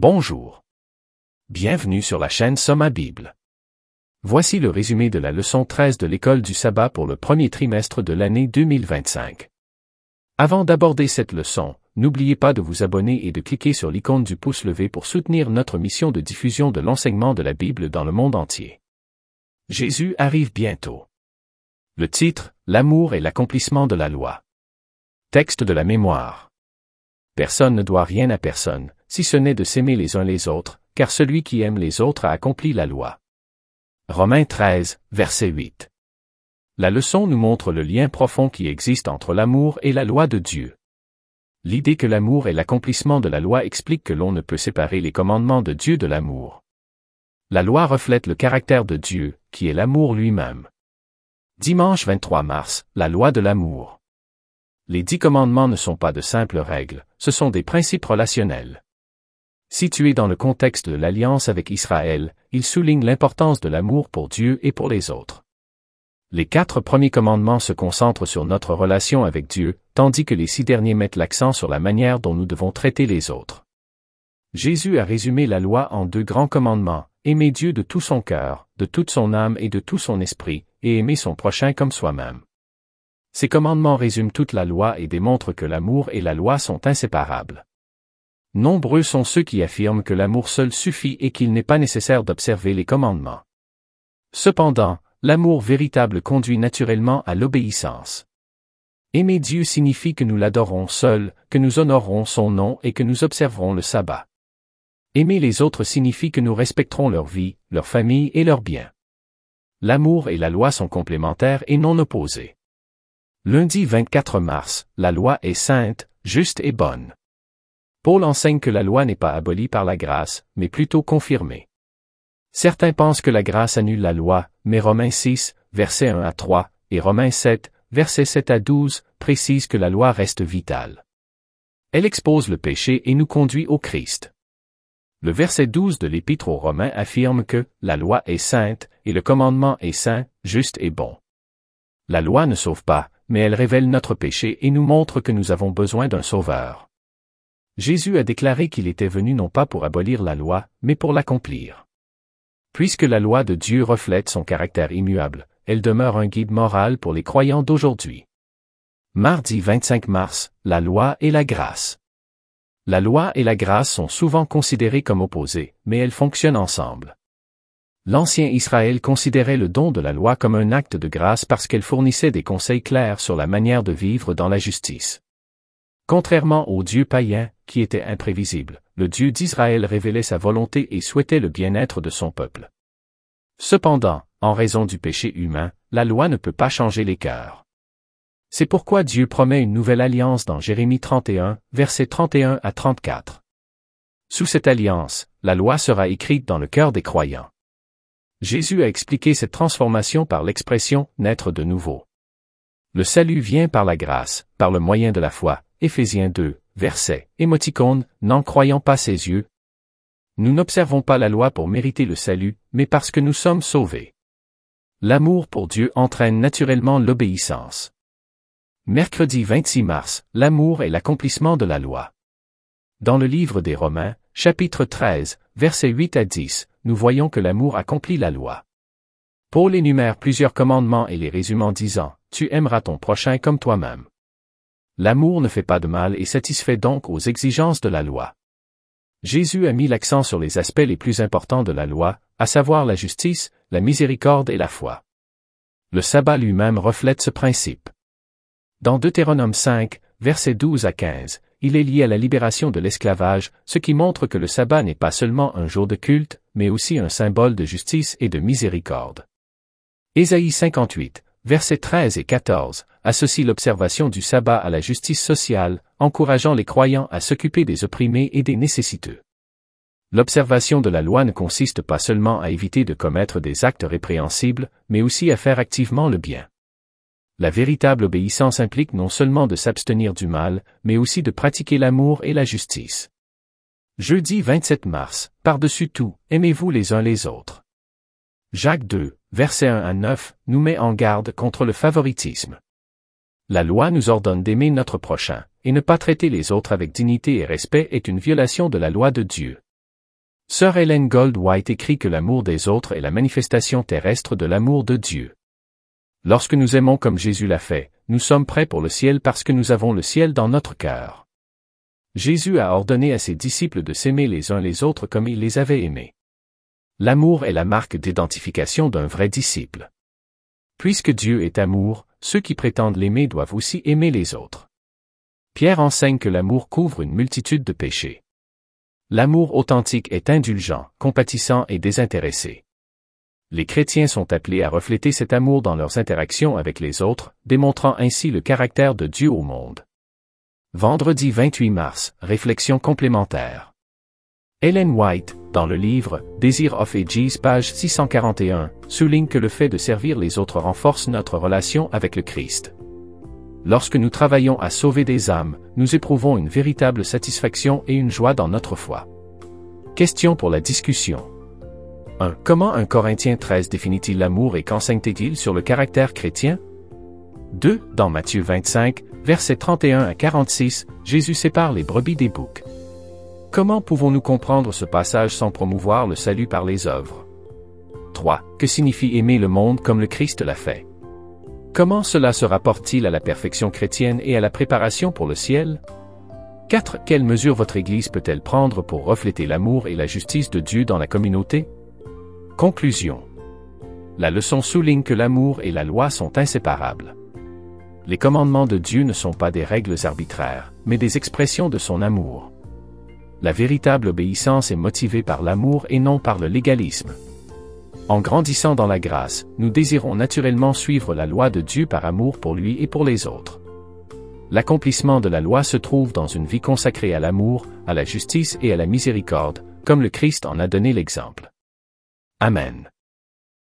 Bonjour. Bienvenue sur la chaîne Soma Bible. Voici le résumé de la leçon 13 de l'école du sabbat pour le premier trimestre de l'année 2025. Avant d'aborder cette leçon, n'oubliez pas de vous abonner et de cliquer sur l'icône du pouce levé pour soutenir notre mission de diffusion de l'enseignement de la Bible dans le monde entier. Jésus arrive bientôt. Le titre, L'amour et l'accomplissement de la loi. Texte de la mémoire. Personne ne doit rien à personne, si ce n'est de s'aimer les uns les autres, car celui qui aime les autres a accompli la loi. Romains 13, verset 8. La leçon nous montre le lien profond qui existe entre l'amour et la loi de Dieu. L'idée que l'amour est l'accomplissement de la loi explique que l'on ne peut séparer les commandements de Dieu de l'amour. La loi reflète le caractère de Dieu, qui est l'amour lui-même. Dimanche 23 mars, la loi de l'amour. Les 10 commandements ne sont pas de simples règles, ce sont des principes relationnels. Situés dans le contexte de l'alliance avec Israël, ils soulignent l'importance de l'amour pour Dieu et pour les autres. Les 4 premiers commandements se concentrent sur notre relation avec Dieu, tandis que les 6 derniers mettent l'accent sur la manière dont nous devons traiter les autres. Jésus a résumé la loi en 2 grands commandements, aimer Dieu de tout son cœur, de toute son âme et de tout son esprit, et aimer son prochain comme soi-même. Ces commandements résument toute la loi et démontrent que l'amour et la loi sont inséparables. Nombreux sont ceux qui affirment que l'amour seul suffit et qu'il n'est pas nécessaire d'observer les commandements. Cependant, l'amour véritable conduit naturellement à l'obéissance. Aimer Dieu signifie que nous l'adorons seul, que nous honorons son nom et que nous observerons le sabbat. Aimer les autres signifie que nous respecterons leur vie, leur famille et leurs biens. L'amour et la loi sont complémentaires et non opposés. Lundi 24 mars, la loi est sainte, juste et bonne. Paul enseigne que la loi n'est pas abolie par la grâce, mais plutôt confirmée. Certains pensent que la grâce annule la loi, mais Romains 6, versets 1 à 3, et Romains 7, versets 7 à 12, précisent que la loi reste vitale. Elle expose le péché et nous conduit au Christ. Le verset 12 de l'Épître aux Romains affirme que la loi est sainte, et le commandement est saint, juste et bon. La loi ne sauve pas, mais elle révèle notre péché et nous montre que nous avons besoin d'un sauveur. Jésus a déclaré qu'il était venu non pas pour abolir la loi, mais pour l'accomplir. Puisque la loi de Dieu reflète son caractère immuable, elle demeure un guide moral pour les croyants d'aujourd'hui. Mardi 25 mars, la loi et la grâce. La loi et la grâce sont souvent considérées comme opposées, mais elles fonctionnent ensemble. L'Ancien Israël considérait le don de la loi comme un acte de grâce parce qu'elle fournissait des conseils clairs sur la manière de vivre dans la justice. Contrairement au Dieu païen, qui était imprévisible, le Dieu d'Israël révélait sa volonté et souhaitait le bien-être de son peuple. Cependant, en raison du péché humain, la loi ne peut pas changer les cœurs. C'est pourquoi Dieu promet une nouvelle alliance dans Jérémie 31, versets 31 à 34. Sous cette alliance, la loi sera écrite dans le cœur des croyants. Jésus a expliqué cette transformation par l'expression « naître de nouveau ». Le salut vient par la grâce, par le moyen de la foi, Éphésiens 2, verset, émoticône, n'en croyant pas ses yeux. Nous n'observons pas la loi pour mériter le salut, mais parce que nous sommes sauvés. L'amour pour Dieu entraîne naturellement l'obéissance. Mercredi 26 mars, l'amour est l'accomplissement de la loi. Dans le livre des Romains, chapitre 13, versets 8 à 10, nous voyons que l'amour accomplit la loi. Paul énumère plusieurs commandements et les résume en disant « Tu aimeras ton prochain comme toi-même ». L'amour ne fait pas de mal et satisfait donc aux exigences de la loi. Jésus a mis l'accent sur les aspects les plus importants de la loi, à savoir la justice, la miséricorde et la foi. Le sabbat lui-même reflète ce principe. Dans Deutéronome 5, versets 12 à 15, il est lié à la libération de l'esclavage, ce qui montre que le sabbat n'est pas seulement un jour de culte, mais aussi un symbole de justice et de miséricorde. Ésaïe 58, versets 13 et 14, associe l'observation du sabbat à la justice sociale, encourageant les croyants à s'occuper des opprimés et des nécessiteux. L'observation de la loi ne consiste pas seulement à éviter de commettre des actes répréhensibles, mais aussi à faire activement le bien. La véritable obéissance implique non seulement de s'abstenir du mal, mais aussi de pratiquer l'amour et la justice. Jeudi 27 mars, par-dessus tout, aimez-vous les uns les autres. Jacques 2, versets 1 à 9, nous met en garde contre le favoritisme. La loi nous ordonne d'aimer notre prochain, et ne pas traiter les autres avec dignité et respect est une violation de la loi de Dieu. Sœur Ellen Goldwhite écrit que l'amour des autres est la manifestation terrestre de l'amour de Dieu. Lorsque nous aimons comme Jésus l'a fait, nous sommes prêts pour le ciel parce que nous avons le ciel dans notre cœur. Jésus a ordonné à ses disciples de s'aimer les uns les autres comme il les avait aimés. L'amour est la marque d'identification d'un vrai disciple. Puisque Dieu est amour, ceux qui prétendent l'aimer doivent aussi aimer les autres. Pierre enseigne que l'amour couvre une multitude de péchés. L'amour authentique est indulgent, compatissant et désintéressé. Les chrétiens sont appelés à refléter cet amour dans leurs interactions avec les autres, démontrant ainsi le caractère de Dieu au monde. Vendredi 28 mars, réflexion complémentaire. Ellen White, dans le livre « Desire of Ages » page 641, souligne que le fait de servir les autres renforce notre relation avec le Christ. Lorsque nous travaillons à sauver des âmes, nous éprouvons une véritable satisfaction et une joie dans notre foi. Question pour la discussion. 1. Comment 1 Corinthiens 13 définit-il l'amour et qu'enseigne-t-il sur le caractère chrétien? 2. Dans Matthieu 25, versets 31 à 46, Jésus sépare les brebis des boucs. Comment pouvons-nous comprendre ce passage sans promouvoir le salut par les œuvres? 3. Que signifie aimer le monde comme le Christ l'a fait? Comment cela se rapporte-t-il à la perfection chrétienne et à la préparation pour le ciel? 4. Quelles mesures votre Église peut-elle prendre pour refléter l'amour et la justice de Dieu dans la communauté? Conclusion. La leçon souligne que l'amour et la loi sont inséparables. Les commandements de Dieu ne sont pas des règles arbitraires, mais des expressions de son amour. La véritable obéissance est motivée par l'amour et non par le légalisme. En grandissant dans la grâce, nous désirons naturellement suivre la loi de Dieu par amour pour lui et pour les autres. L'accomplissement de la loi se trouve dans une vie consacrée à l'amour, à la justice et à la miséricorde, comme le Christ en a donné l'exemple. Amen.